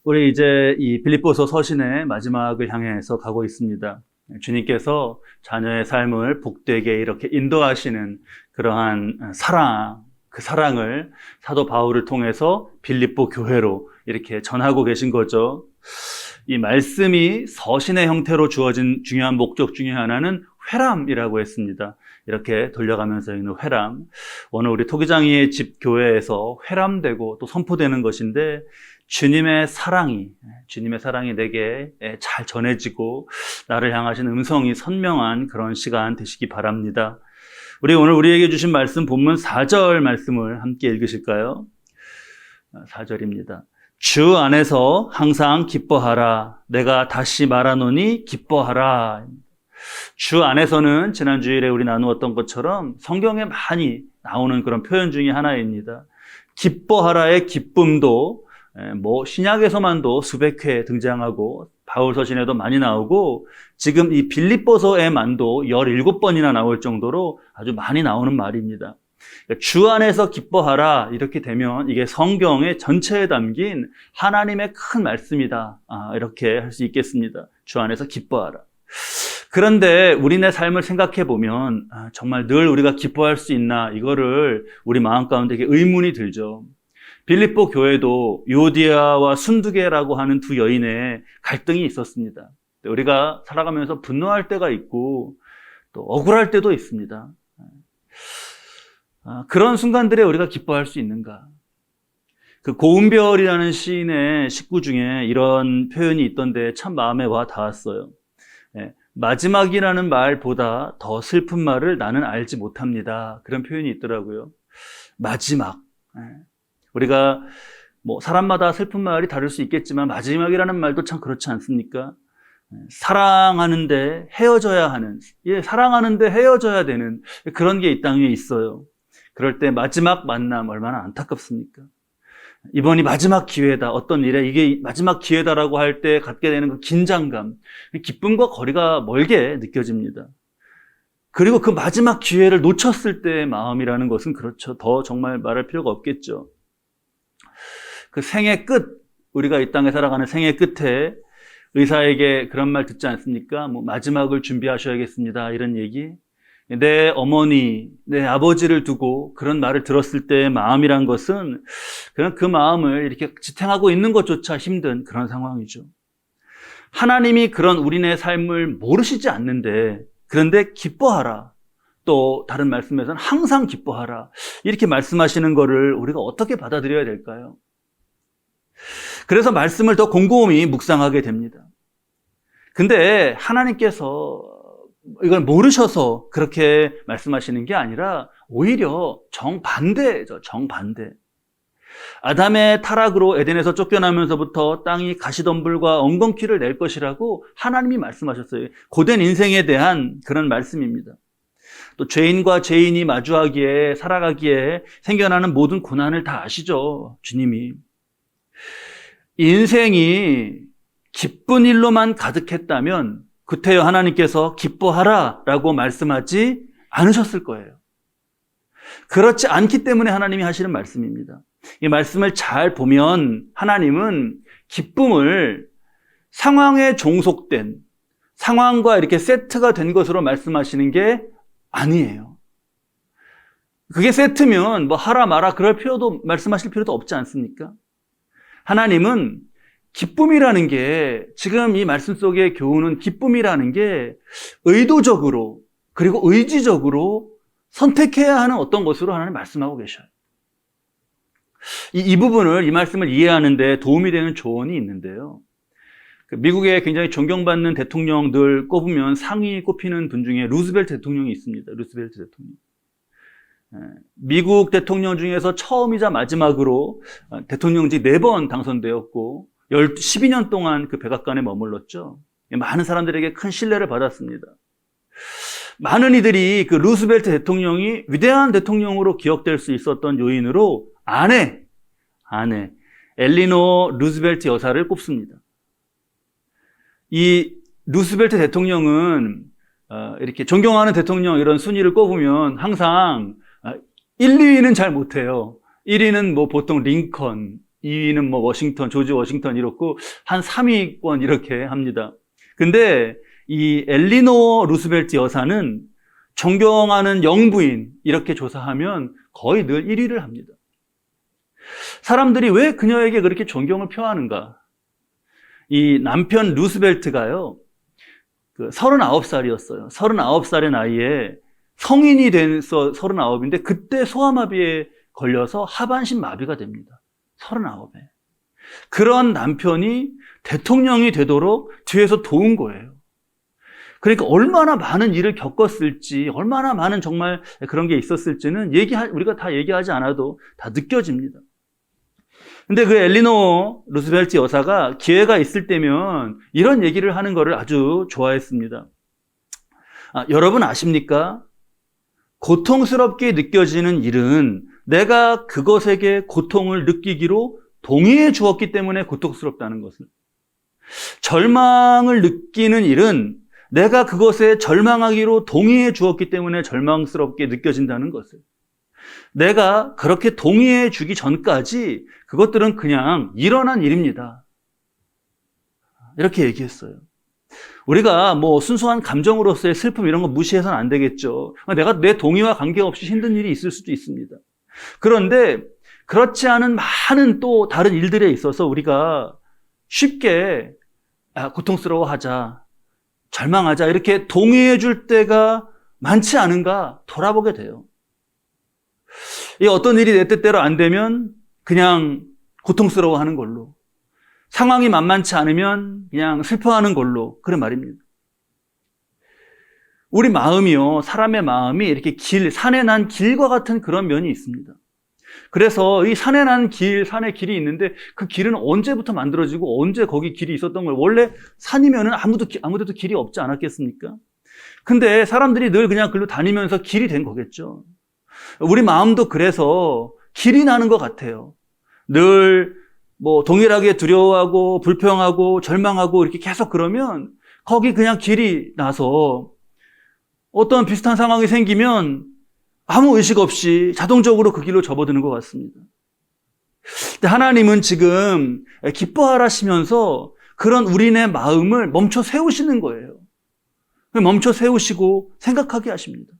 우리 이제 이 빌립보서 서신의 마지막을 향해서 가고 있습니다. 주님께서 자녀의 삶을 복되게 이렇게 인도하시는 그러한 사랑, 그 사랑을 사도 바울을 통해서 빌립보 교회로 이렇게 전하고 계신 거죠. 이 말씀이 서신의 형태로 주어진 중요한 목적 중에 하나는 회람이라고 했습니다. 이렇게 돌려가면서 있는 회람. 오늘 우리 토기장이의 집 교회에서 회람되고 또 선포되는 것인데 주님의 사랑이 내게 잘 전해지고 나를 향하신 음성이 선명한 그런 시간 되시기 바랍니다. 우리 오늘 우리에게 주신 말씀 본문 4절 말씀을 함께 읽으실까요? 4절입니다. 주 안에서 항상 기뻐하라. 내가 다시 말하노니 기뻐하라. 주 안에서는 지난 주일에 우리 나누었던 것처럼 성경에 많이 나오는 그런 표현 중에 하나입니다. 기뻐하라의 기쁨도 신약에서만도 수백 회 등장하고 바울 서신에도 많이 나오고 지금 이 빌립보서에만도 17번이나 나올 정도로 아주 많이 나오는 말입니다. 주 안에서 기뻐하라 이렇게 되면 이게 성경의 전체에 담긴 하나님의 큰 말씀이다. 이렇게 할 수 있겠습니다. 주 안에서 기뻐하라. 그런데 우리네 삶을 생각해 보면 정말 늘 우리가 기뻐할 수 있나 이거를 우리 마음 가운데 의문이 들죠. 빌립보 교회도 유오디아와 순두계라고 하는 두 여인의 갈등이 있었습니다. 우리가 살아가면서 분노할 때가 있고 또 억울할 때도 있습니다. 그런 순간들에 우리가 기뻐할 수 있는가? 그 고은별이라는 시인의 식구 중에 이런 표현이 있던데 참 마음에 와 닿았어요. 마지막이라는 말보다 더 슬픈 말을 나는 알지 못합니다. 그런 표현이 있더라고요. 마지막. 우리가 사람마다 슬픈 말이 다를 수 있겠지만 마지막이라는 말도 참 그렇지 않습니까? 사랑하는데 헤어져야 하는, 사랑하는데 헤어져야 되는 그런 게 이 땅에 있어요. 그럴 때 마지막 만남 얼마나 안타깝습니까? 이번이 마지막 기회다. 어떤 일에 이게 마지막 기회다라고 할 때 갖게 되는 그 긴장감, 기쁨과 거리가 멀게 느껴집니다. 그리고 그 마지막 기회를 놓쳤을 때의 마음이라는 것은 그렇죠. 더 정말 말할 필요가 없겠죠. 그 생의 끝, 우리가 이 땅에 살아가는 생의 끝에 의사에게 그런 말 듣지 않습니까? 마지막을 준비하셔야겠습니다. 이런 얘기. 내 어머니, 내 아버지를 두고 그런 말을 들었을 때의 마음이란 것은 그냥 그 마음을 이렇게 지탱하고 있는 것조차 힘든 그런 상황이죠. 하나님이 그런 우리네 삶을 모르시지 않는데 그런데 기뻐하라. 또 다른 말씀에서는 항상 기뻐하라. 이렇게 말씀하시는 거를 우리가 어떻게 받아들여야 될까요? 그래서 말씀을 더 곰곰이 묵상하게 됩니다. 근데 하나님께서 이걸 모르셔서 그렇게 말씀하시는 게 아니라 오히려 정반대죠. 정반대. 아담의 타락으로 에덴에서 쫓겨나면서부터 땅이 가시덤불과 엉겅퀴를 낼 것이라고 하나님이 말씀하셨어요. 고된 인생에 대한 그런 말씀입니다. 또 죄인과 죄인이 마주하기에 살아가기에 생겨나는 모든 고난을 다 아시죠. 주님이. 인생이 기쁜 일로만 가득했다면 그때여 하나님께서 기뻐하라 라고 말씀하지 않으셨을 거예요. 그렇지 않기 때문에 하나님이 하시는 말씀입니다. 이 말씀을 잘 보면 하나님은 기쁨을 상황에 종속된 상황과 이렇게 세트가 된 것으로 말씀하시는 게 아니에요. 그게 세트면 하라 마라 그럴 필요도 말씀하실 필요도 없지 않습니까? 하나님은 기쁨이라는 게 지금 이 말씀 속의 교훈은 기쁨이라는 게 의도적으로 그리고 의지적으로 선택해야 하는 어떤 것으로 하나님 말씀하고 계셔요. 이 부분을 이 말씀을 이해하는 데 도움이 되는 조언이 있는데요. 미국의 굉장히 존경받는 대통령들 꼽으면 상위 꼽히는 분 중에 루즈벨트 대통령이 있습니다. 루즈벨트 대통령. 미국 대통령 중에서 처음이자 마지막으로 대통령직 4번 당선되었고 12년 동안 그 백악관에 머물렀죠. 많은 사람들에게 큰 신뢰를 받았습니다. 많은 이들이 그 루스벨트 대통령이 위대한 대통령으로 기억될 수 있었던 요인으로 아내 엘리노 루스벨트 여사를 꼽습니다. 이 루스벨트 대통령은 이렇게 존경하는 대통령 이런 순위를 꼽으면 항상 1, 2위는 잘 못해요. 1위는 뭐 보통 링컨, 2위는 뭐 워싱턴, 조지 워싱턴 이렇고 한 3위권 이렇게 합니다. 근데 이 엘리노어 루스벨트 여사는 존경하는 영부인 이렇게 조사하면 거의 늘 1위를 합니다. 사람들이 왜 그녀에게 그렇게 존경을 표하는가? 이 남편 루스벨트가요, 39살이었어요. 39살의 나이에 성인이 돼서 39인데 그때 소아마비에 걸려서 하반신 마비가 됩니다. 39에. 그런 남편이 대통령이 되도록 뒤에서 도운 거예요. 그러니까 얼마나 많은 일을 겪었을지, 얼마나 많은 정말 그런 게 있었을지는 우리가 다 얘기하지 않아도 다 느껴집니다. 근데 그 엘리노어 루스벨트 여사가 기회가 있을 때면 이런 얘기를 하는 거를 아주 좋아했습니다. 여러분 아십니까? 고통스럽게 느껴지는 일은 내가 그것에게 고통을 느끼기로 동의해 주었기 때문에 고통스럽다는 것을. 절망을 느끼는 일은 내가 그것에 절망하기로 동의해 주었기 때문에 절망스럽게 느껴진다는 것을. 내가 그렇게 동의해 주기 전까지 그것들은 그냥 일어난 일입니다. 이렇게 얘기했어요. 우리가 뭐 순수한 감정으로서의 슬픔 이런 거 무시해서는 안 되겠죠. 내가 내 동의와 관계없이 힘든 일이 있을 수도 있습니다. 그런데 그렇지 않은 많은 또 다른 일들에 있어서 우리가 쉽게 고통스러워하자, 절망하자 이렇게 동의해 줄 때가 많지 않은가 돌아보게 돼요. 이 어떤 일이 내 뜻대로 안 되면 그냥 고통스러워하는 걸로, 상황이 만만치 않으면 그냥 슬퍼하는 걸로, 그런 말입니다. 우리 마음이요, 사람의 마음이 이렇게 산에 난 길과 같은 그런 면이 있습니다. 그래서 이 산에 난 산에 길이 있는데 그 길은 언제부터 만들어지고 언제 거기 길이 있었던 걸, 원래 산이면은 아무데도 길이 없지 않았겠습니까? 근데 사람들이 늘 그냥 글로 다니면서 길이 된 거겠죠. 우리 마음도 그래서 길이 나는 것 같아요. 늘 뭐 동일하게 두려워하고 불평하고 절망하고 이렇게 계속 그러면 거기 그냥 길이 나서 어떤 비슷한 상황이 생기면 아무 의식 없이 자동적으로 그 길로 접어드는 것 같습니다. 근데 하나님은 지금 기뻐하라시면서 그런 우리네 마음을 멈춰 세우시는 거예요. 멈춰 세우시고 생각하게 하십니다.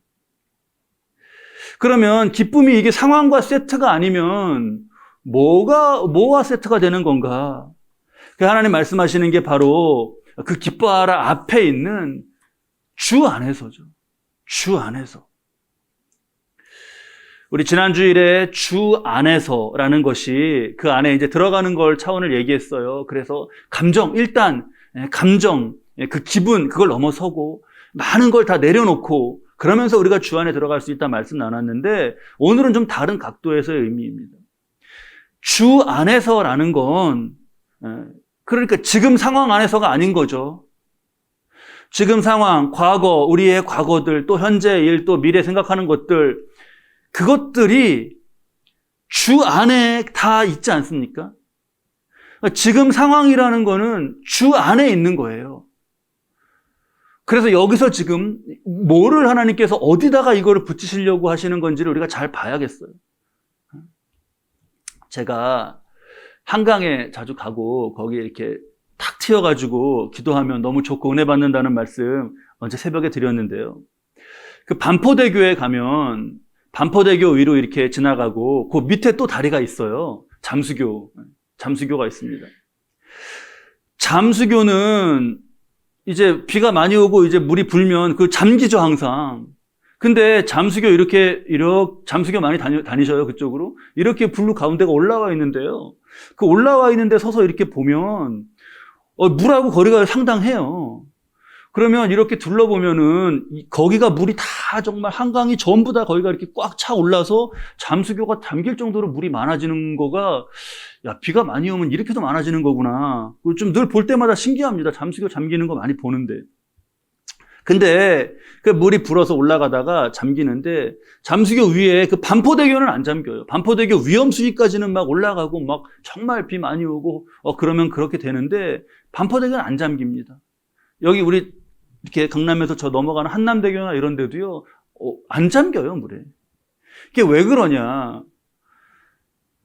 그러면 기쁨이 이게 상황과 세트가 아니면 뭐와 세트가 되는 건가? 하나님 말씀하시는 게 바로 그 기뻐하라 앞에 있는 주 안에서죠. 주 안에서. 우리 지난 주일에 주 안에서라는 것이 그 안에 이제 들어가는 걸 차원을 얘기했어요. 그래서 일단 감정, 그 기분, 그걸 넘어서고 많은 걸 다 내려놓고 그러면서 우리가 주 안에 들어갈 수 있다 말씀 나눴는데 오늘은 좀 다른 각도에서의 의미입니다. 주 안에서라는 건 그러니까 지금 상황 안에서가 아닌 거죠. 지금 상황, 과거, 우리의 과거들, 또 현재 일, 또 미래 생각하는 것들, 그것들이 주 안에 다 있지 않습니까? 지금 상황이라는 거는 주 안에 있는 거예요. 그래서 여기서 지금 뭐를 하나님께서 어디다가 이거를 붙이시려고 하시는 건지를 우리가 잘 봐야겠어요. 제가 한강에 자주 가고 거기에 이렇게 탁 튀어가지고 기도하면 너무 좋고 은혜 받는다는 말씀 언제 새벽에 드렸는데요. 그 반포대교에 가면 반포대교 위로 이렇게 지나가고 그 밑에 또 다리가 있어요. 잠수교가 있습니다. 잠수교는 이제 비가 많이 오고 이제 물이 불면 그 잠기죠, 항상. 근데 잠수교 잠수교 많이 다니셔요, 그쪽으로? 이렇게 블루 가운데가 올라와 있는데요. 그 올라와 있는데 서서 이렇게 보면, 물하고 거리가 상당해요. 그러면 이렇게 둘러보면은, 거기가 물이 다 정말 한강이 전부 다 거기가 이렇게 꽉 차 올라서 잠수교가 잠길 정도로 물이 많아지는 거가, 야, 비가 많이 오면 이렇게도 많아지는 거구나. 좀 늘 볼 때마다 신기합니다. 잠수교 잠기는 거 많이 보는데. 근데 그 물이 불어서 올라가다가 잠기는데 잠수교 위에 그 반포대교는 안 잠겨요. 반포대교 위험수위까지는 막 올라가고 막 정말 비 많이 오고 그러면 그렇게 되는데 반포대교는 안 잠깁니다. 여기 우리 이렇게 강남에서 저 넘어가는 한남대교나 이런 데도요, 안 잠겨요, 물에. 이게 왜 그러냐.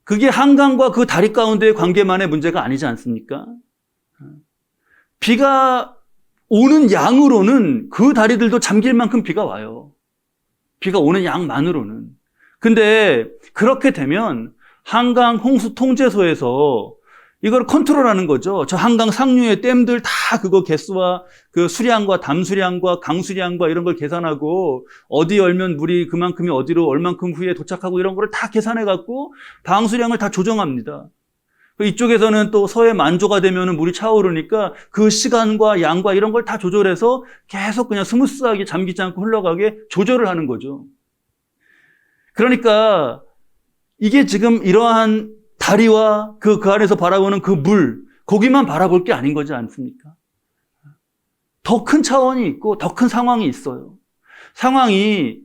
그게 한강과 그 다리 가운데의 관계만의 문제가 아니지 않습니까? 비가 오는 양으로는 그 다리들도 잠길 만큼 비가 와요. 비가 오는 양만으로는. 근데 그렇게 되면 한강 홍수 통제소에서 이걸 컨트롤하는 거죠. 저 한강 상류의 댐들 다 그거 개수와 그 수량과 담수량과 강수량과 이런 걸 계산하고 어디 열면 물이 그만큼이 어디로 얼만큼 후에 도착하고 이런 걸 다 계산해 갖고 방수량을 다 조정합니다. 이쪽에서는 또 서해 만조가 되면 물이 차오르니까 그 시간과 양과 이런 걸 다 조절해서 계속 그냥 스무스하게 잠기지 않고 흘러가게 조절을 하는 거죠. 그러니까 이게 지금 이러한 다리와 그 안에서 바라보는 그 물, 거기만 바라볼 게 아닌 거지 않습니까? 더 큰 차원이 있고 더 큰 상황이 있어요. 상황이,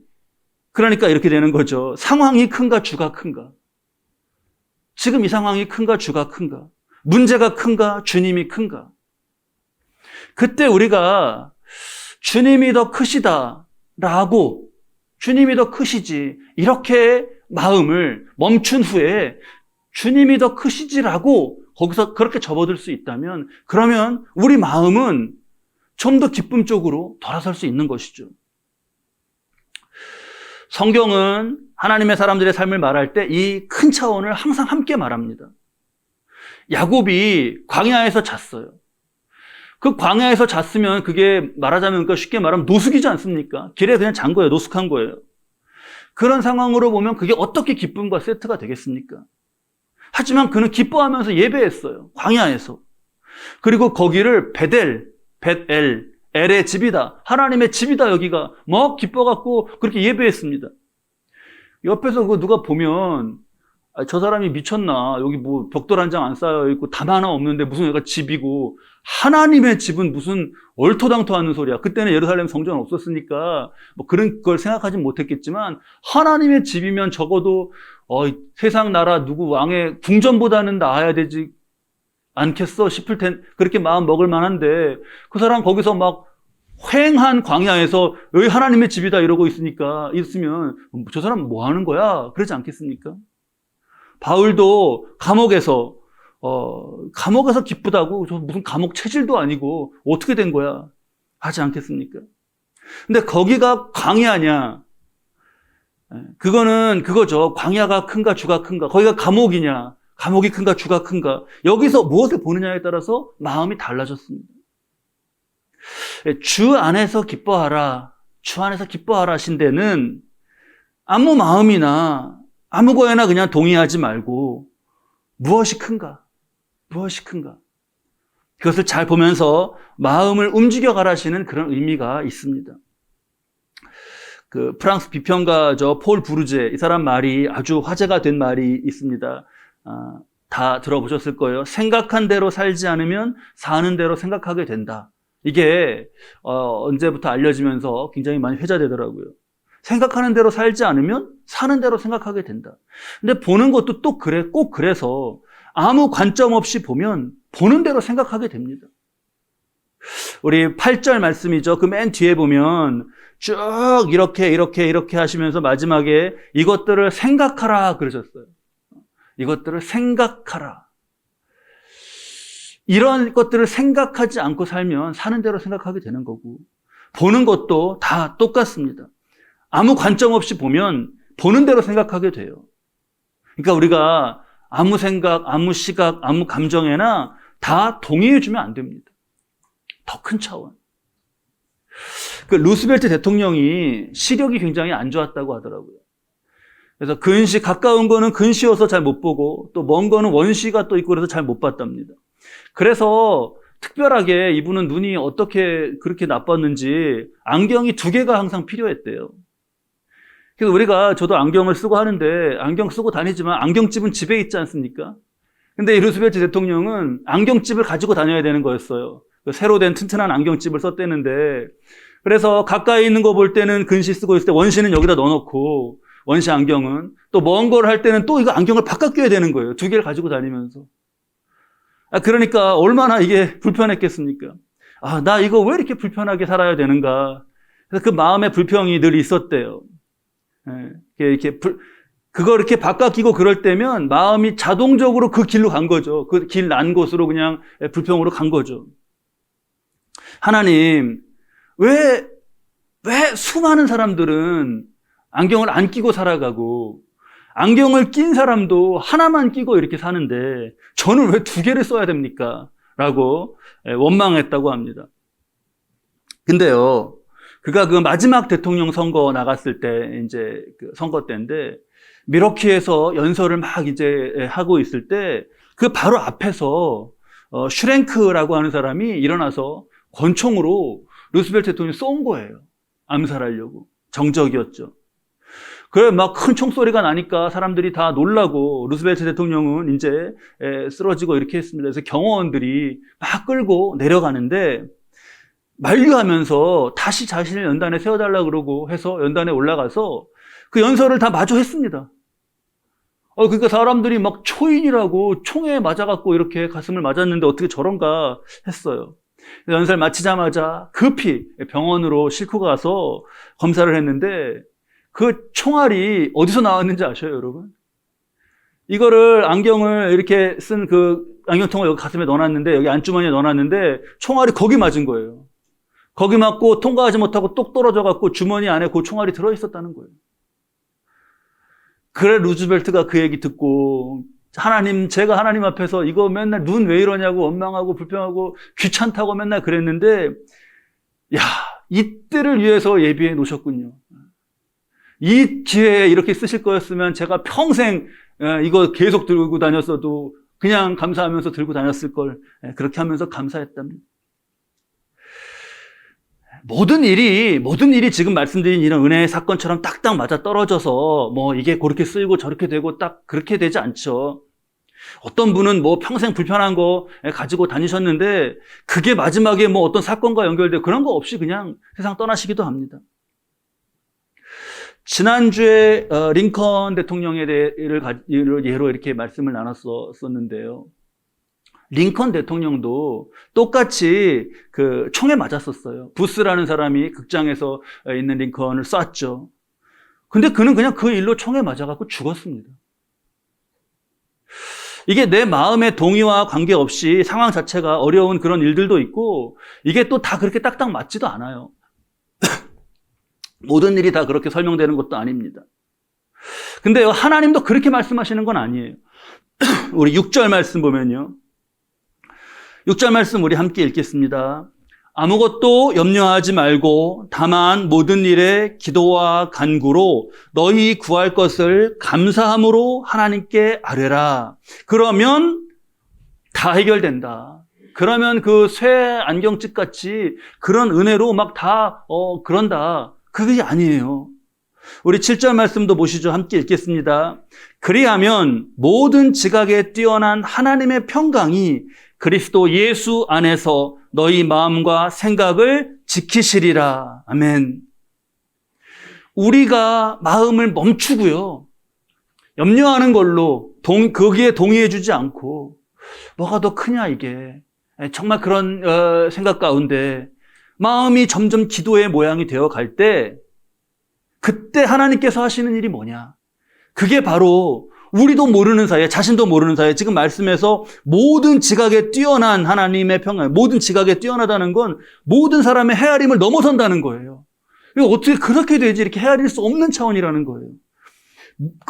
그러니까 이렇게 되는 거죠. 상황이 큰가 주가 큰가? 지금 이 상황이 큰가 주가 큰가? 문제가 큰가 주님이 큰가? 그때 우리가 주님이 더 크시다라고, 주님이 더 크시지, 이렇게 마음을 멈춘 후에 주님이 더 크시지라고 거기서 그렇게 접어들 수 있다면, 그러면 우리 마음은 좀 더 기쁨 쪽으로 돌아설 수 있는 것이죠. 성경은 하나님의 사람들의 삶을 말할 때 이 큰 차원을 항상 함께 말합니다. 야곱이 광야에서 잤어요. 그 광야에서 잤으면 그게 말하자면, 그러니까 쉽게 말하면 노숙이지 않습니까? 길에 그냥 잔 거예요. 노숙한 거예요. 그런 상황으로 보면 그게 어떻게 기쁨과 세트가 되겠습니까? 하지만 그는 기뻐하면서 예배했어요. 광야에서. 그리고 거기를 벳엘, 엘의 집이다, 하나님의 집이다, 여기가 막 기뻐갖고 그렇게 예배했습니다. 옆에서 그거 누가 보면 저 사람이 미쳤나, 여기 뭐 벽돌 한 장 안 쌓여 있고 담 하나 없는데 무슨 여기가 집이고, 하나님의 집은 무슨 얼토당토 하는 소리야. 그때는 예루살렘 성전은 없었으니까 뭐 그런 걸 생각하진 못했겠지만, 하나님의 집이면 적어도 세상 나라 누구 왕의 궁전보다는 나아야 되지 않겠어 싶을 텐, 그렇게 마음 먹을 만한데, 그 사람 거기서 막 휑한 광야에서 여기 하나님의 집이다 이러고 있으면 저 사람 뭐 하는 거야? 그러지 않겠습니까? 바울도 감옥에서 기쁘다고, 저 무슨 감옥 체질도 아니고 어떻게 된 거야? 하지 않겠습니까? 근데 거기가 광야냐? 그거는 그거죠. 광야가 큰가 주가 큰가? 거기가 감옥이냐? 감옥이 큰가 주가 큰가? 여기서 무엇을 보느냐에 따라서 마음이 달라졌습니다. 주 안에서 기뻐하라, 주 안에서 기뻐하라 하신 데는 아무 마음이나 아무 거에나 그냥 동의하지 말고 무엇이 큰가? 무엇이 큰가? 그것을 잘 보면서 마음을 움직여 가라시는 그런 의미가 있습니다. 그 프랑스 비평가죠, 폴 부르제, 이 사람 말이 아주 화제가 된 말이 있습니다. 다 들어보셨을 거예요. 생각한 대로 살지 않으면 사는 대로 생각하게 된다. 이게 언제부터 알려지면서 굉장히 많이 회자되더라고요. 생각하는 대로 살지 않으면 사는 대로 생각하게 된다. 근데 보는 것도 또 꼭 그래서 아무 관점 없이 보면 보는 대로 생각하게 됩니다. 우리 8절 말씀이죠. 그 맨 뒤에 보면 쭉 이렇게 하시면서 마지막에 이것들을 생각하라 그러셨어요. 이것들을 생각하라. 이런 것들을 생각하지 않고 살면 사는 대로 생각하게 되는 거고, 보는 것도 다 똑같습니다. 아무 관점 없이 보면 보는 대로 생각하게 돼요. 그러니까 우리가 아무 생각, 아무 시각, 아무 감정에나 다 동의해주면 안 됩니다. 더 큰 차원. 그 루스벨트 대통령이 시력이 굉장히 안 좋았다고 하더라고요. 그래서 근시, 가까운 거는 근시여서 잘 못 보고, 또 먼 거는 원시가 또 있고 그래서 잘 못 봤답니다. 그래서 특별하게 이분은 눈이 어떻게 그렇게 나빴는지 안경이 2개가 항상 필요했대요. 그래서 저도 안경을 쓰고 하는데, 안경 쓰고 다니지만 안경집은 집에 있지 않습니까? 근데 이 루스벨트 대통령은 안경집을 가지고 다녀야 되는 거였어요. 새로 된 튼튼한 안경집을 썼대는데, 그래서 가까이 있는 거 볼 때는 근시 쓰고 있을 때 원시는 여기다 넣어놓고, 원시 안경은 또 먼 걸 할 때는 또 이거 안경을 바꿔 껴야 되는 거예요. 2개를 가지고 다니면서. 그러니까 얼마나 이게 불편했겠습니까? 아, 나 이거 왜 이렇게 불편하게 살아야 되는가. 그래서 그 마음의 불평이 늘 있었대요. 그거 이렇게 바꿔 끼고 그럴 때면 마음이 자동적으로 그 길로 간 거죠. 그 길 난 곳으로 그냥 불평으로 간 거죠. 하나님, 왜 수많은 사람들은 안경을 안 끼고 살아가고 안경을 낀 사람도 하나만 끼고 이렇게 사는데 저는 왜 두 개를 써야 됩니까? 라고 원망했다고 합니다. 근데요, 그가 그 마지막 대통령 선거 나갔을 때 이제 그 선거 때인데 미러키에서 연설을 막 이제 하고 있을 때 그 바로 앞에서 슈랭크라고 하는 사람이 일어나서 권총으로 루스벨트 대통령을 쏜 거예요. 암살하려고. 정적이었죠. 그래 막 큰 총소리가 나니까 사람들이 다 놀라고 루스벨트 대통령은 이제 쓰러지고 이렇게 했습니다. 그래서 경호원들이 막 끌고 내려가는데 만류하면서 다시 자신을 연단에 세워달라 그러고 해서 연단에 올라가서 그 연설을 다 마저 했습니다. 그러니까 사람들이 막 초인이라고 총에 맞아갖고 이렇게 가슴을 맞았는데 어떻게 저런가 했어요. 연설 마치자마자 급히 병원으로 싣고 가서 검사를 했는데 그 총알이 어디서 나왔는지 아셔요, 여러분? 이거를 안경을 이렇게 쓴 그 안경통을 여기 가슴에 넣어놨는데 여기 안주머니에 넣어놨는데 총알이 거기 맞은 거예요. 거기 맞고 통과하지 못하고 똑 떨어져갖고 주머니 안에 그 총알이 들어있었다는 거예요. 그래 루즈벨트가 그 얘기 듣고 하나님, 제가 하나님 앞에서 이거 맨날 눈 왜 이러냐고 원망하고 불평하고 귀찮다고 맨날 그랬는데 야, 이때를 위해서 예비해 놓으셨군요. 이 기회에 이렇게 쓰실 거였으면 제가 평생 이거 계속 들고 다녔어도 그냥 감사하면서 들고 다녔을 걸. 그렇게 하면서 감사했답니다. 모든 일이 지금 말씀드린 이런 은혜의 사건처럼 딱딱 맞아 떨어져서 뭐 이게 그렇게 쓰이고 저렇게 되고 딱 그렇게 되지 않죠. 어떤 분은 뭐 평생 불편한 거 가지고 다니셨는데 그게 마지막에 뭐 어떤 사건과 연결되고 그런 거 없이 그냥 세상 떠나시기도 합니다. 지난주에 링컨 대통령에 대해를 예로 이렇게 말씀을 나눴었는데요. 링컨 대통령도 똑같이 그 총에 맞았었어요. 부스라는 사람이 극장에서 있는 링컨을 쐈죠. 근데 그는 그냥 그 일로 총에 맞아갖고 죽었습니다. 이게 내 마음의 동의와 관계없이 상황 자체가 어려운 그런 일들도 있고 이게 또 다 그렇게 딱딱 맞지도 않아요. 모든 일이 다 그렇게 설명되는 것도 아닙니다. 근데요, 하나님도 그렇게 말씀하시는 건 아니에요. 우리 6절 말씀 보면요. 6절 말씀 우리 함께 읽겠습니다. 아무것도 염려하지 말고 다만 모든 일에 기도와 간구로 너희 구할 것을 감사함으로 하나님께 아뢰라. 그러면 다 해결된다. 그러면 그 쇠 안경집 같이 그런 은혜로 막 다 그런다. 그게 아니에요. 우리 7절 말씀도 보시죠. 함께 읽겠습니다. 그리하면 모든 지각에 뛰어난 하나님의 평강이 그리스도 예수 안에서 너희 마음과 생각을 지키시리라. 아멘. 우리가 마음을 멈추고요. 염려하는 걸로 거기에 동의해 주지 않고 뭐가 더 크냐 이게. 정말 그런 생각 가운데 마음이 점점 기도의 모양이 되어 갈 때 그때 하나님께서 하시는 일이 뭐냐. 그게 바로 우리도 모르는 사이에, 자신도 모르는 사이에 지금 말씀에서 모든 지각에 뛰어난 하나님의 평강, 모든 지각에 뛰어나다는 건 모든 사람의 헤아림을 넘어선다는 거예요. 이거 어떻게 그렇게 되지? 이렇게 헤아릴 수 없는 차원이라는 거예요.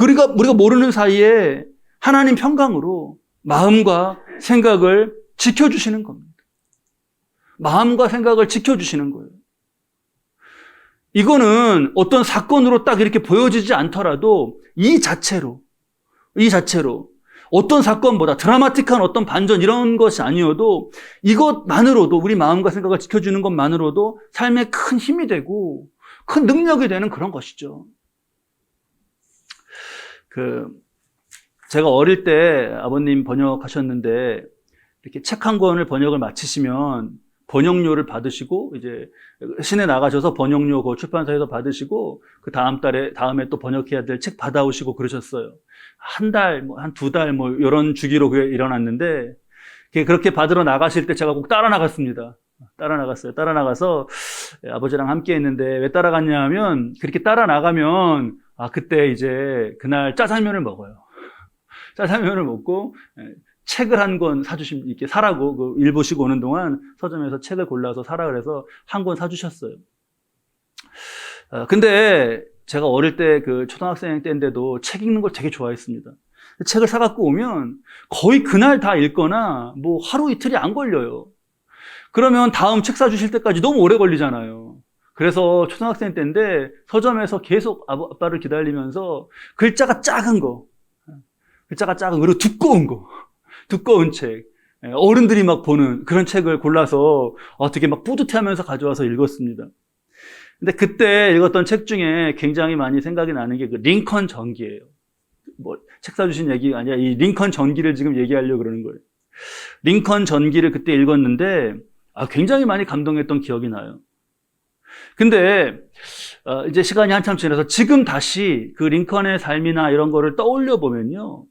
우리가 모르는 사이에 하나님 평강으로 마음과 생각을 지켜주시는 겁니다. 마음과 생각을 지켜주시는 거예요. 이거는 어떤 사건으로 딱 이렇게 보여지지 않더라도 이 자체로 어떤 사건보다 드라마틱한 어떤 반전 이런 것이 아니어도 이것만으로도 우리 마음과 생각을 지켜주는 것만으로도 삶에 큰 힘이 되고 큰 능력이 되는 그런 것이죠. 제가 어릴 때 아버님 번역하셨는데 이렇게 책 한 권을 번역을 마치시면 번역료를 받으시고 이제 시내 나가셔서 번역료 그 출판사에서 받으시고 그 다음에 또 번역해야 될 책 받아오시고 그러셨어요. 한 달, 한 두 달 이런 주기로 그게 일어났는데 그렇게 받으러 나가실 때 제가 꼭 따라 나갔습니다. 따라 나갔어요. 따라 나가서 아버지랑 함께 했는데 왜 따라갔냐 하면 그렇게 따라 나가면 그때 이제 그날 짜장면을 먹어요. 짜장면을 먹고 책을 한 권 사주심, 이렇게 사라고, 그 일 보시고 오는 동안 서점에서 책을 골라서 사라 그래서 한 권 사주셨어요. 근데 제가 어릴 때 그 초등학생 때인데도 책 읽는 걸 되게 좋아했습니다. 책을 사갖고 오면 거의 그날 다 읽거나 뭐 하루 이틀이 안 걸려요. 그러면 다음 책 사주실 때까지 너무 오래 걸리잖아요. 그래서 초등학생 때인데 서점에서 계속 아빠를 기다리면서 글자가 작은 거, 그리고 두꺼운 책, 어른들이 막 보는 그런 책을 골라서 되게 막 뿌듯해하면서 가져와서 읽었습니다. 근데 그때 읽었던 책 중에 굉장히 많이 생각이 나는 게 그 링컨 전기예요. 뭐 책 사주신 얘기가 아니라 이 링컨 전기를 지금 얘기하려고 그러는 거예요. 링컨 전기를 그때 읽었는데 굉장히 많이 감동했던 기억이 나요. 근데 이제 시간이 한참 지나서 지금 다시 그 링컨의 삶이나 이런 거를 떠올려 보면요,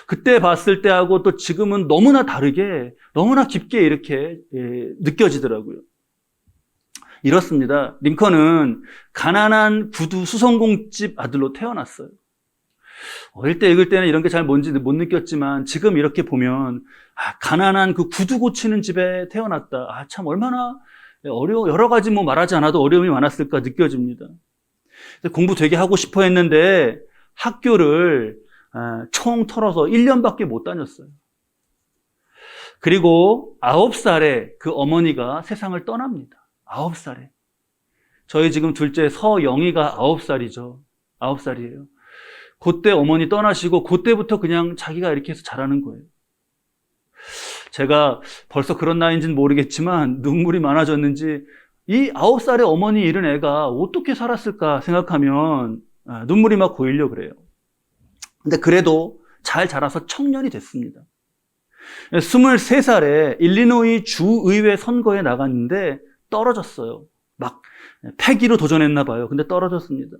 그때 봤을 때하고 또 지금은 너무나 다르게, 너무나 깊게 이렇게 느껴지더라고요. 이렇습니다. 링컨은 가난한 구두 수성공집 아들로 태어났어요. 어릴 때 읽을 때는 이런 게 잘 뭔지 못 느꼈지만 지금 이렇게 보면 가난한 그 구두 고치는 집에 태어났다. 참 얼마나 여러 가지 뭐 말하지 않아도 어려움이 많았을까 느껴집니다. 공부 되게 하고 싶어 했는데 학교를 총 털어서 1년밖에 못 다녔어요. 그리고 9살에 그 어머니가 세상을 떠납니다. 9살에. 저희 지금 둘째 서영이가 9살이죠. 9살이에요. 그때 어머니 떠나시고 그때부터 그냥 자기가 이렇게 해서 자라는 거예요. 제가 벌써 그런 나이인지는 모르겠지만 눈물이 많아졌는지 이 9살의 어머니 잃은 애가 어떻게 살았을까 생각하면 눈물이 막 고이려고 그래요. 근데 그래도 잘 자라서 청년이 됐습니다. 23살에 일리노이 주의회 선거에 나갔는데 떨어졌어요. 막 패기로 도전했나 봐요. 근데 떨어졌습니다.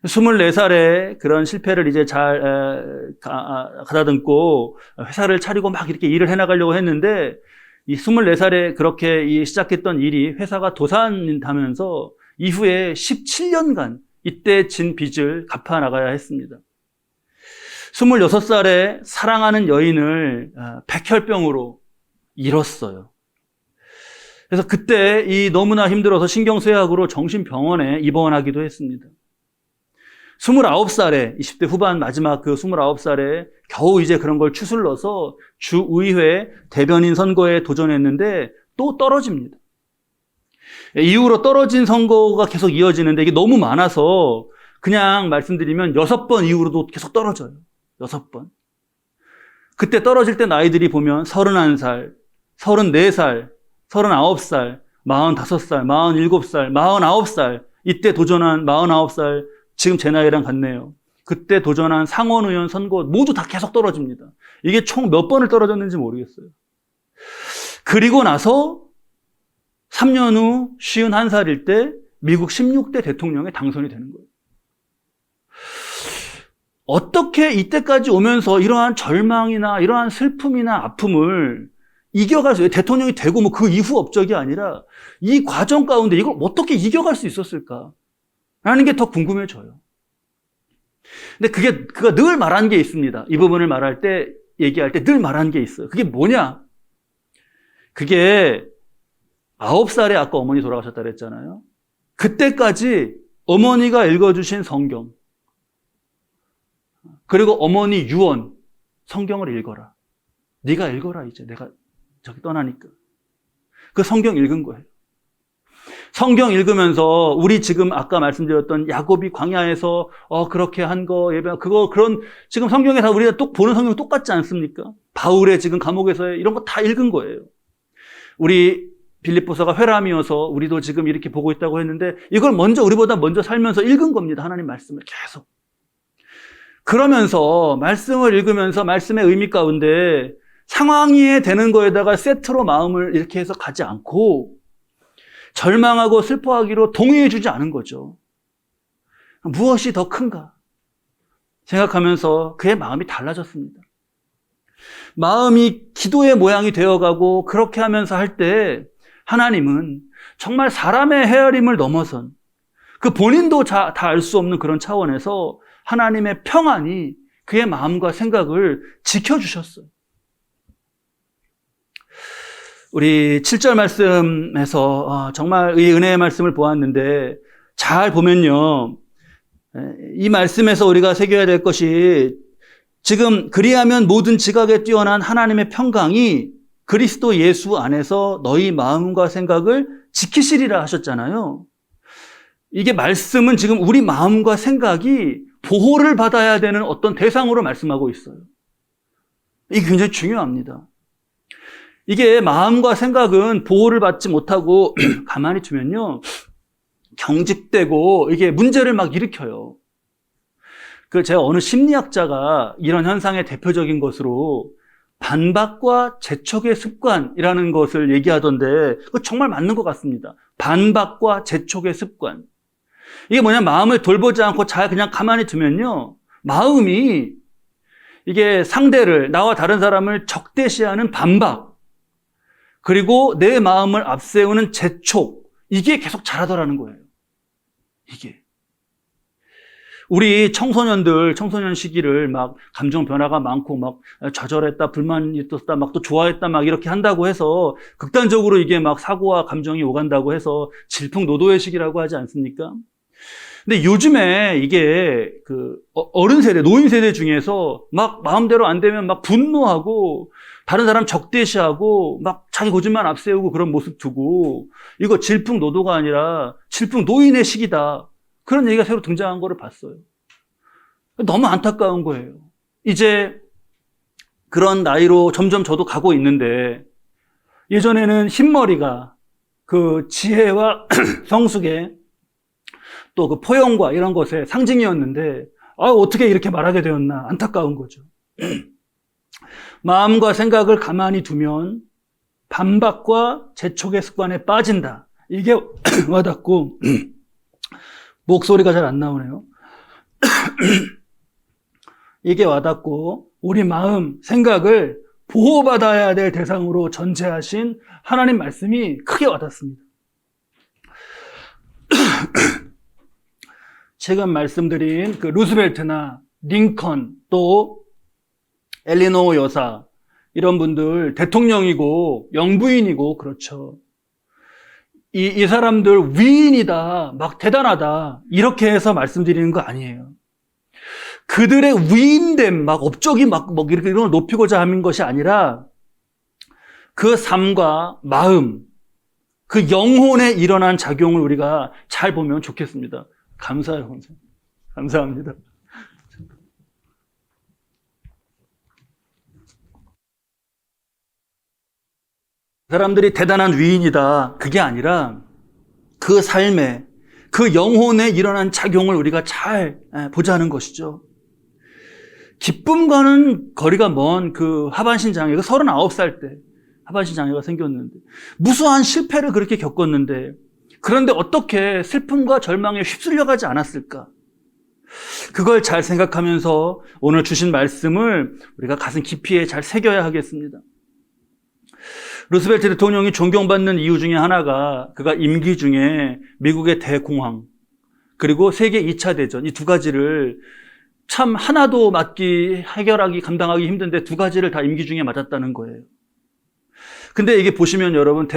24살에 그런 실패를 이제 잘 가다듬고 회사를 차리고 막 이렇게 일을 해나가려고 했는데 이 24살에 그렇게 시작했던 일이 회사가 도산하면서 이후에 17년간 이때 진 빚을 갚아 나가야 했습니다. 26살에 사랑하는 여인을 백혈병으로 잃었어요. 그래서 그때 이 너무나 힘들어서 신경쇠약으로 정신병원에 입원하기도 했습니다. 29살에 20대 후반 마지막 그 29살에 겨우 이제 그런 걸 추슬러서 주의회 대변인 선거에 도전했는데 또 떨어집니다. 이후로 떨어진 선거가 계속 이어지는데 이게 너무 많아서 그냥 말씀드리면 6번 이후로도 계속 떨어져요. 6번. 그때 떨어질 때 나이들이 보면 31살, 34살, 39살, 45살, 47살, 49살, 이때 도전한 49살, 지금 제 나이랑 같네요. 그때 도전한 상원의원 선거 모두 다 계속 떨어집니다. 이게 총 몇 번을 떨어졌는지 모르겠어요. 그리고 나서 3년 후 51살일 때 미국 16대 대통령에 당선이 되는 거예요. 어떻게 이때까지 오면서 이러한 절망이나 이러한 슬픔이나 아픔을 이겨갈 수, 대통령이 되고 뭐 그 이후 업적이 아니라 이 과정 가운데 이걸 어떻게 이겨갈 수 있었을까? 라는 게 더 궁금해져요. 근데 그가 늘 말한 게 있습니다. 이 부분을 얘기할 때 늘 말한 게 있어요. 그게 뭐냐? 그게 9살에 아까 어머니 돌아가셨다 그랬잖아요. 그때까지 어머니가 읽어주신 성경, 그리고 어머니 유언, 성경을 읽어라. 네가 읽어라, 이제 내가 저기 떠나니까. 그 성경 읽은 거예요. 성경 읽으면서 우리 지금 아까 말씀드렸던 야곱이 광야에서 그렇게 한 거 예배 그런 지금 성경에서 우리가 또 보는 성경 똑같지 않습니까? 바울의 지금 감옥에서의 이런 거 다 읽은 거예요. 우리 빌립보서가 회람이어서 우리도 지금 이렇게 보고 있다고 했는데 이걸 우리보다 먼저 살면서 읽은 겁니다. 하나님 말씀을 계속. 그러면서 말씀을 읽으면서 말씀의 의미 가운데 상황이 되는 거에다가 세트로 마음을 이렇게 해서 가지 않고 절망하고 슬퍼하기로 동의해 주지 않은 거죠. 무엇이 더 큰가 생각하면서 그의 마음이 달라졌습니다. 마음이 기도의 모양이 되어가고 그렇게 하면서 할 때 하나님은 정말 사람의 헤아림을 넘어선 그 본인도 다 알 수 없는 그런 차원에서 하나님의 평안이 그의 마음과 생각을 지켜주셨어요. 우리 7절 말씀에서 정말 이 은혜의 말씀을 보았는데 잘 보면요, 이 말씀에서 우리가 새겨야 될 것이 지금 그리하면 모든 지각에 뛰어난 하나님의 평강이 그리스도 예수 안에서 너희 마음과 생각을 지키시리라 하셨잖아요. 이게 말씀은 지금 우리 마음과 생각이 보호를 받아야 되는 어떤 대상으로 말씀하고 있어요. 이게 굉장히 중요합니다. 이게 마음과 생각은 보호를 받지 못하고 가만히 두면요, 경직되고 이게 문제를 막 일으켜요. 제가 어느 심리학자가 이런 현상의 대표적인 것으로 반박과 재촉의 습관이라는 것을 얘기하던데 그거 정말 맞는 것 같습니다. 반박과 재촉의 습관. 이게 뭐냐면 마음을 돌보지 않고 잘 그냥 가만히 두면요, 마음이 이게 상대를, 나와 다른 사람을 적대시하는 반박, 그리고 내 마음을 앞세우는 재촉, 이게 계속 자라더라는 거예요. 이게. 우리 청소년 시기를 막 감정 변화가 많고 막 좌절했다, 불만이 있었다, 막 또 좋아했다, 막 이렇게 한다고 해서 극단적으로 이게 막 사고와 감정이 오간다고 해서 질풍노도의 시기라고 하지 않습니까? 근데 요즘에 이게 어른 세대, 노인 세대 중에서 막 마음대로 안 되면 막 분노하고 다른 사람 적대시하고 막 자기 고집만 앞세우고 그런 모습 두고 이거 질풍노도가 아니라 질풍노인의 시기다. 그런 얘기가 새로 등장한 거를 봤어요. 너무 안타까운 거예요. 이제 그런 나이로 점점 저도 가고 있는데 예전에는 흰머리가 그 지혜와 성숙의 또 그 포용과 이런 것의 상징이었는데 어떻게 이렇게 말하게 되었나 안타까운 거죠. 마음과 생각을 가만히 두면 반박과 재촉의 습관에 빠진다. 이게 와닿고 목소리가 잘 안 나오네요. 이게 와닿고 우리 마음, 생각을 보호받아야 될 대상으로 전제하신 하나님 말씀이 크게 와닿습니다. 지금 말씀드린 그 루스벨트나 링컨 또 엘리노 여사 이런 분들 대통령이고 영부인이고 그렇죠. 이 사람들 위인이다, 막 대단하다 이렇게 해서 말씀드리는 거 아니에요. 그들의 위인됨, 막 업적이 막 이렇게 이런 걸 높이고자 하는 것이 아니라 그 삶과 마음, 그 영혼에 일어난 작용을 우리가 잘 보면 좋겠습니다. 감사해요, 선생님. 감사합니다. 사람들이 대단한 위인이다. 그게 아니라 그 삶에, 그 영혼에 일어난 작용을 우리가 잘 보자는 것이죠. 기쁨과는 거리가 먼 그 하반신 장애가 39살 때 하반신 장애가 생겼는데 무수한 실패를 그렇게 겪었는데 그런데 어떻게 슬픔과 절망에 휩쓸려가지 않았을까? 그걸 잘 생각하면서 오늘 주신 말씀을 우리가 가슴 깊이에 잘 새겨야 하겠습니다. 루스벨트 대통령이 존경받는 이유 중에 하나가 그가 임기 중에 미국의 대공황 그리고 세계 2차 대전 이 두 가지를 참 하나도 해결하기, 감당하기 힘든데 두 가지를 다 임기 중에 맞았다는 거예요. 근데 이게 보시면 여러분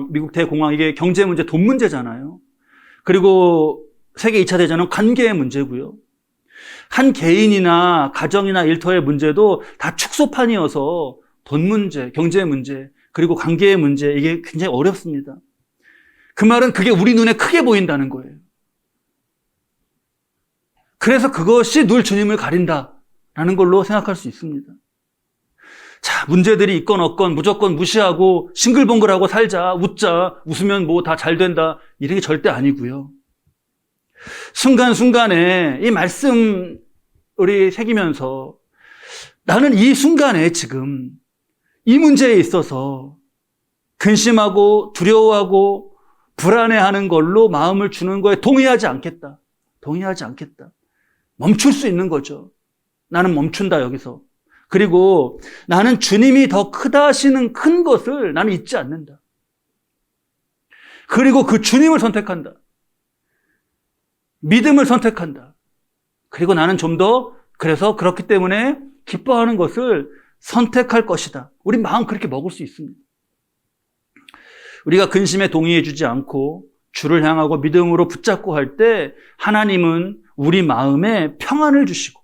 미국 대공황 이게 경제 문제, 돈 문제잖아요. 그리고 세계 2차 대전은 관계의 문제고요. 한 개인이나 가정이나 일터의 문제도 다 축소판이어서 돈 문제, 경제 문제, 그리고 관계의 문제 이게 굉장히 어렵습니다. 그 말은 그게 우리 눈에 크게 보인다는 거예요. 그래서 그것이 늘 주님을 가린다라는 걸로 생각할 수 있습니다. 자, 문제들이 있건 없건 무조건 무시하고 싱글벙글하고 살자, 웃자, 웃으면 뭐 다 잘 된다 이런 게 절대 아니고요. 순간순간에 이 말씀 우리 새기면서 나는 이 순간에 지금 이 문제에 있어서 근심하고 두려워하고 불안해하는 걸로 마음을 주는 거에 동의하지 않겠다. 동의하지 않겠다. 멈출 수 있는 거죠. 나는 멈춘다 여기서. 그리고 나는 주님이 더 크다 하시는 큰 것을 나는 잊지 않는다. 그리고 그 주님을 선택한다. 믿음을 선택한다. 그리고 나는 좀 더 그래서 그렇기 때문에 기뻐하는 것을 선택할 것이다. 우리 마음 그렇게 먹을 수 있습니다. 우리가 근심에 동의해 주지 않고 주를 향하고 믿음으로 붙잡고 할 때 하나님은 우리 마음에 평안을 주시고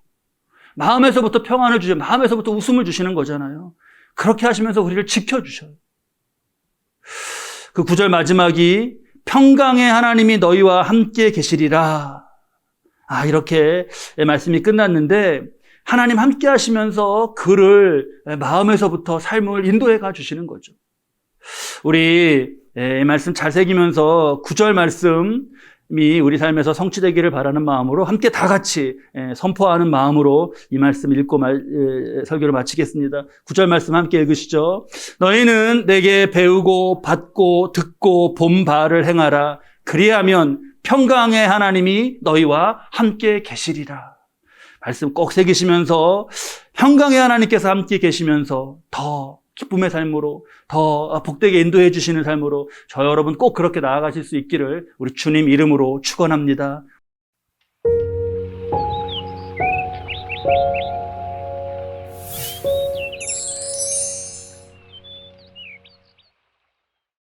마음에서부터 평안을 주시고 마음에서부터 웃음을 주시는 거잖아요. 그렇게 하시면서 우리를 지켜주셔요. 그 9절 마지막이 평강의 하나님이 너희와 함께 계시리라. 이렇게 말씀이 끝났는데 하나님 함께 하시면서 그를 마음에서부터 삶을 인도해 가 주시는 거죠. 우리 이 말씀 잘 새기면서 9절 말씀이 우리 삶에서 성취되기를 바라는 마음으로 함께 다 같이 선포하는 마음으로 이 말씀 읽고 설교를 마치겠습니다. 9절 말씀 함께 읽으시죠. 너희는 내게 배우고 받고 듣고 본 바를 행하라. 그리하면 평강의 하나님이 너희와 함께 계시리라. 말씀 꼭 새기시면서 평강의 하나님께서 함께 계시면서 더 기쁨의 삶으로 더 복되게 인도해 주시는 삶으로 저 여러분 꼭 그렇게 나아가실 수 있기를 우리 주님 이름으로 축원합니다.